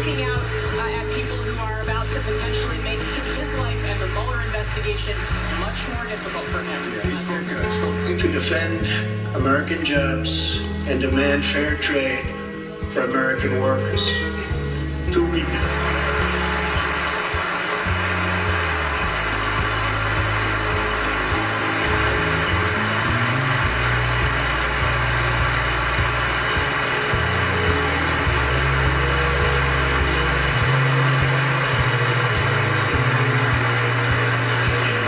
looking out at people who are about to potentially make his life and the Mueller investigation much more difficult for him. To defend American jobs and demand fair trade for American workers.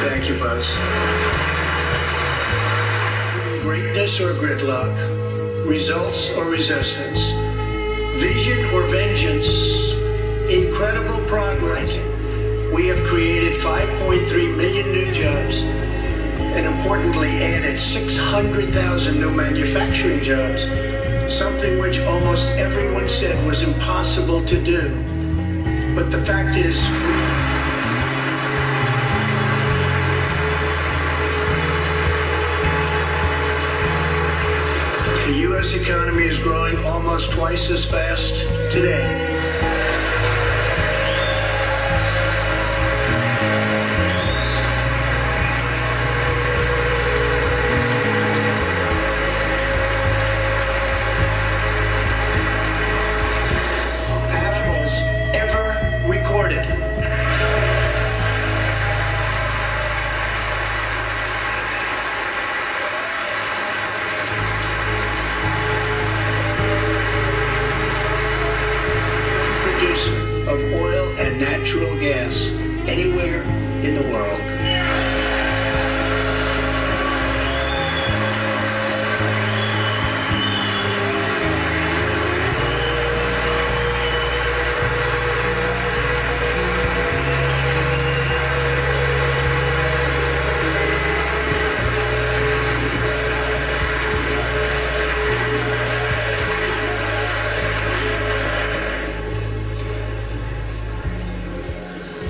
Thank you, Buzz. Greatness or gridlock, results or resistance, vision or vengeance, incredible progress. We have created 5.3 million new jobs and importantly added 600,000 new manufacturing jobs, something which almost everyone said was impossible to do. But the fact is, the U.S. economy is growing almost twice as fast today. As ever recorded. Of oil and natural gas anywhere in the world.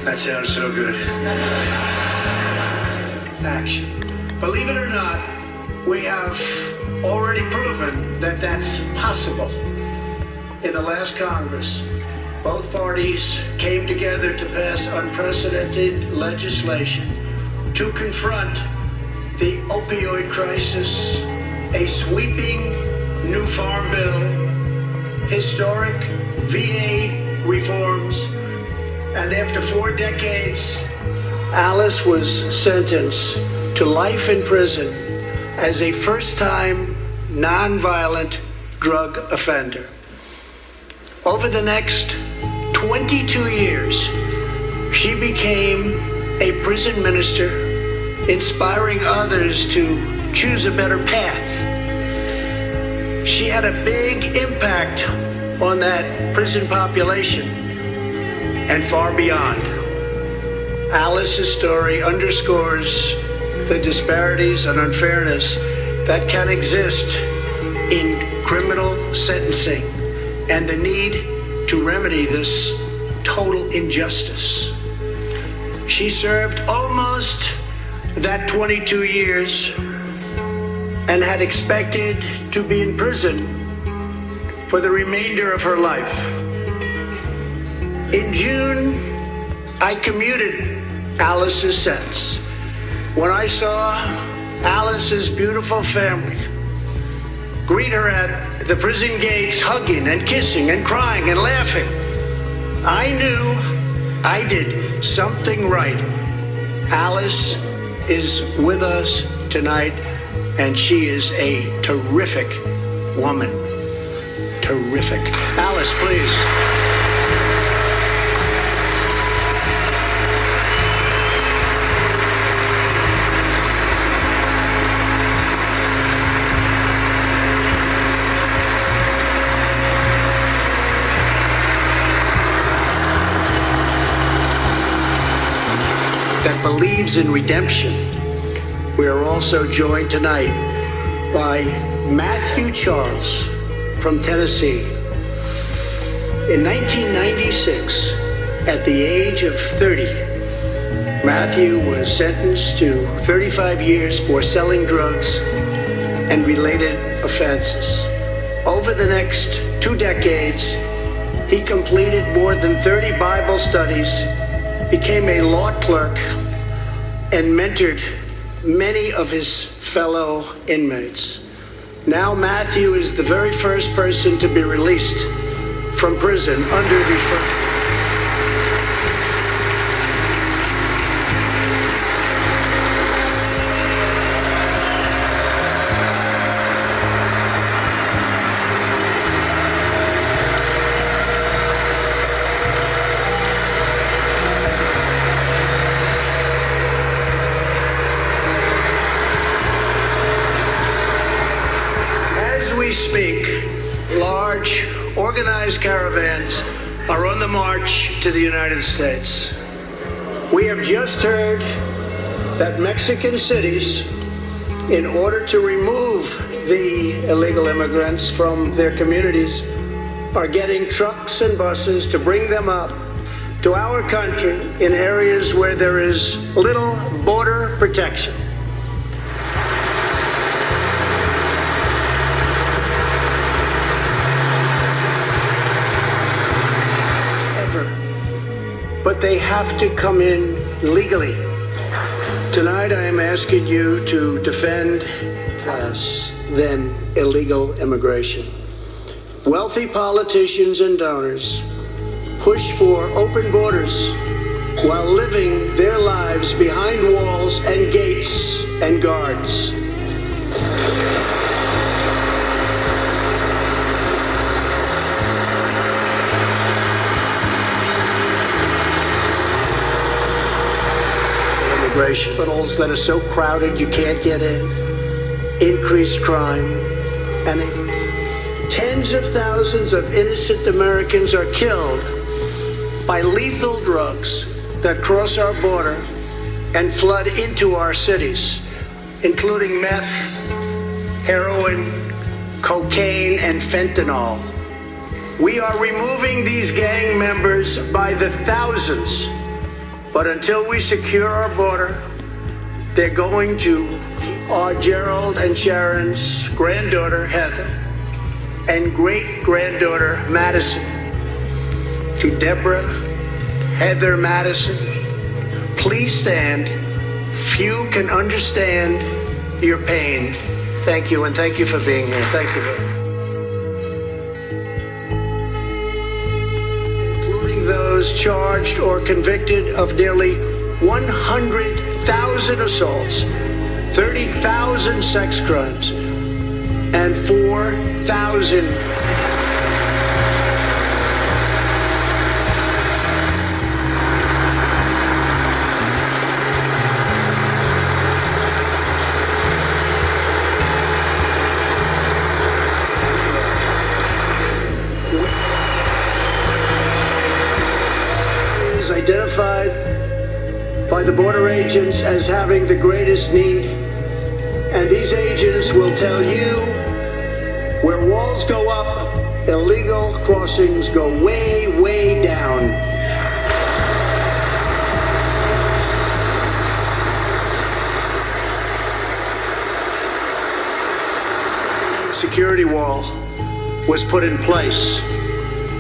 That sounds so good. Action. Believe it or not, we have already proven that that's possible. In the last Congress, both parties came together to pass unprecedented legislation to confront the opioid crisis, a sweeping new farm bill, historic VA reforms, and after 4 decades, Alice was sentenced to life in prison as a first-time nonviolent drug offender. Over the next 22 years, she became a prison minister, inspiring others to choose a better path. She had a big impact on that prison population and far beyond. Alice's story underscores the disparities and unfairness that can exist in criminal sentencing and the need to remedy this total injustice. She served almost that 22 years and had expected to be in prison for the remainder of her life. In June, I commuted Alice's sentence. When I saw Alice's beautiful family greet her at the prison gates, hugging and kissing and crying and laughing, I knew I did something right. Alice is with us tonight, and she is a terrific woman. Terrific. Alice, please. That believes in redemption. We are also joined tonight by Matthew Charles from Tennessee. In 1996, at the age of 30, Matthew was sentenced to 35 years for selling drugs and related offenses. Over the next 2 decades, He completed more than 30 Bible studies, became a law clerk, and mentored many of his fellow inmates. Now Matthew is the very first person to be released from prison under the speak, large, organized caravans are on the march to the United States. We have just heard that Mexican cities, in order to remove the illegal immigrants from their communities, are getting trucks and buses to bring them up to our country in areas where there is little border protection. But they have to come in legally. Tonight I am asking you to defend less than illegal immigration. Wealthy politicians and donors push for open borders while living their lives behind walls and gates and guards. Hospitals that are so crowded you can't get in, increased crime, and tens of thousands of innocent Americans are killed by lethal drugs that cross our border and flood into our cities, including meth, heroin, cocaine, and fentanyl. We are removing these gang members by the thousands. But until we secure our border, they're going to our Gerald and Sharon's granddaughter, Heather, and great-granddaughter, Madison. To Deborah, Heather, Madison, please stand. Few can understand your pain. Thank you, and thank you for being here. Thank you very much. Those charged or convicted of nearly 100,000 assaults, 30,000 sex crimes, and 4,000 identified by the border agents as having the greatest need. And these agents will tell you where walls go up, illegal crossings go way, way down. Security wall was put in place.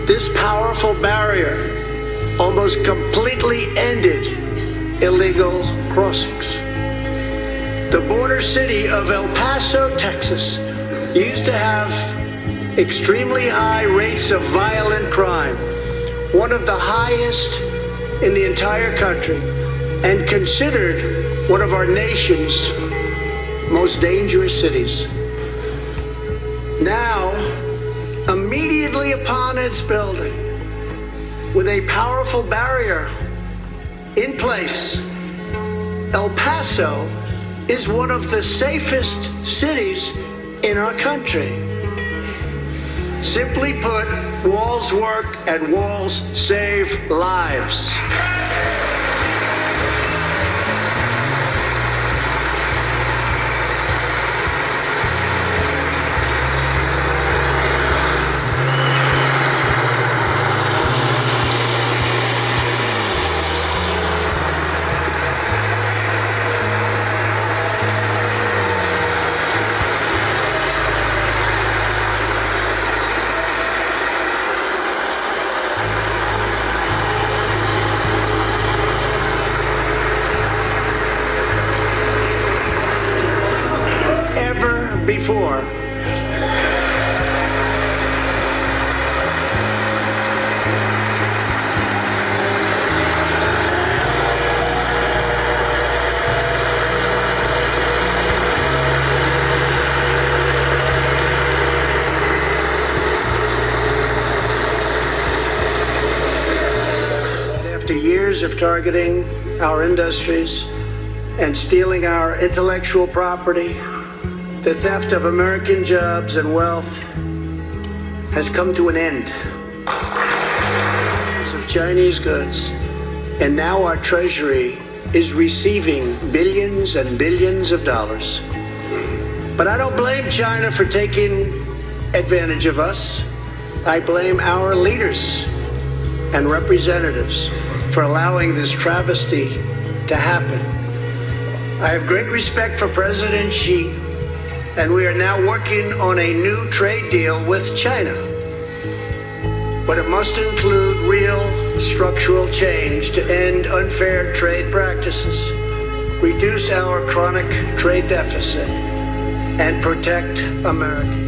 This powerful barrier almost completely ended illegal crossings. The border city of El Paso, Texas, used to have extremely high rates of violent crime, one of the highest in the entire country, and considered one of our nation's most dangerous cities. Now, immediately upon its building, with a powerful barrier in place, El Paso is one of the safest cities in our country. Simply put, walls work and walls save lives. after years of targeting our industries and stealing our intellectual property, the theft of American jobs and wealth has come to an end. Of Chinese goods, and now our treasury is receiving billions and billions of dollars. But I don't blame China for taking advantage of us. I blame our leaders and representatives for allowing this travesty to happen. I have great respect for President Xi, and we are now working on a new trade deal with China. But it must include real structural change to end unfair trade practices, reduce our chronic trade deficit, and protect America.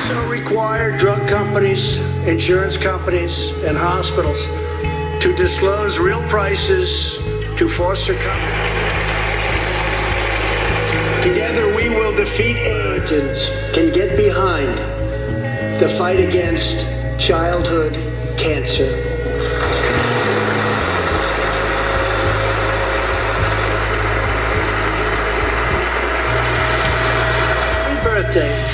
So require drug companies, insurance companies, and hospitals to disclose real prices to foster companies. Together we will defeat Americans can get behind the fight against childhood cancer. Happy birthday.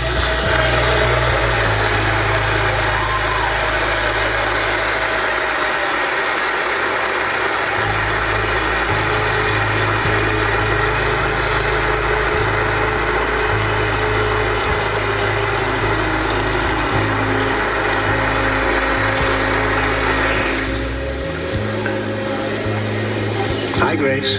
Hi, Grace.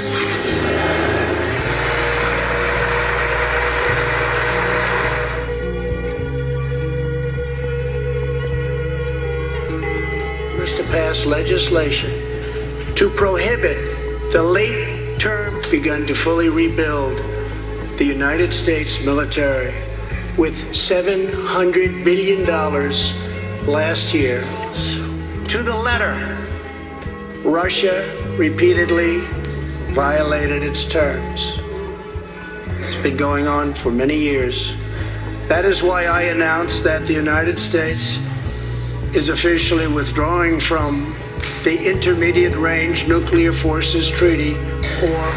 To pass legislation to prohibit the late term begun to fully rebuild the United States military with $700 billion last year. To the letter, Russia repeatedly violated its terms. It's been going on for many years. That is why I announced that the United States is officially withdrawing from the Intermediate Range Nuclear Forces Treaty, or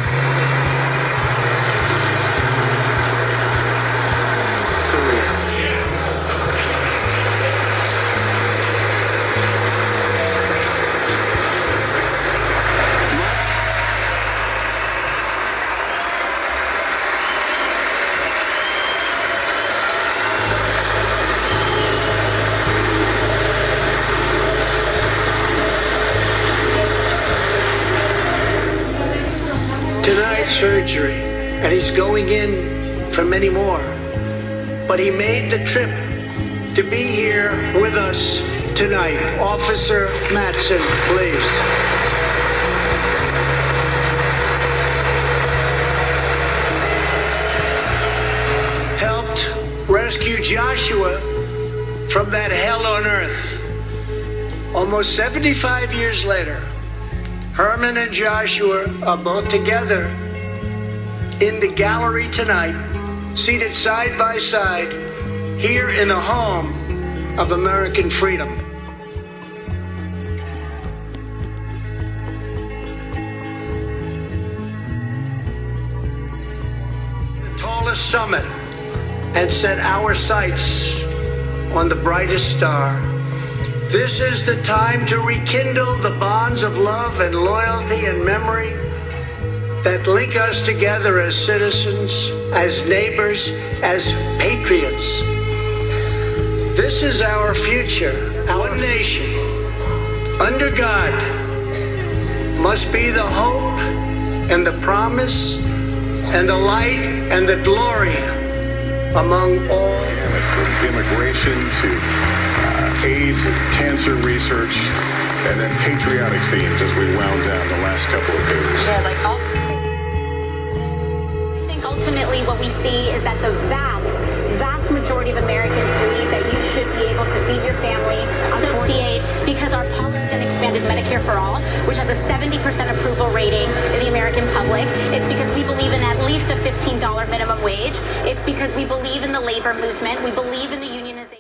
surgery, and he's going in for many more. But he made the trip to be here with us tonight. Officer Matson, please. Helped rescue Joshua from that hell on earth. Almost 75 years later, Herman and Joshua are both together in the gallery tonight, seated side by side, here in the home of American freedom. The tallest summit, and set our sights on the brightest star. This is the time to rekindle the bonds of love and loyalty and memory that link us together as citizens, as neighbors, as patriots. This is our future. Our nation, under God, must be the hope and the promise and the light and the glory among all. From immigration to AIDS and cancer research, and then patriotic themes as we wound down the last couple of days. Yeah, like all. I think ultimately what we see is that the vast majority of Americans believe that you should be able to feed your family, associate because our paused and expanded Medicare for All, which has a 70% approval rating in the American public. It's because we believe in at least a $15 minimum wage. It's because we believe in the labor movement. We believe in the unionization.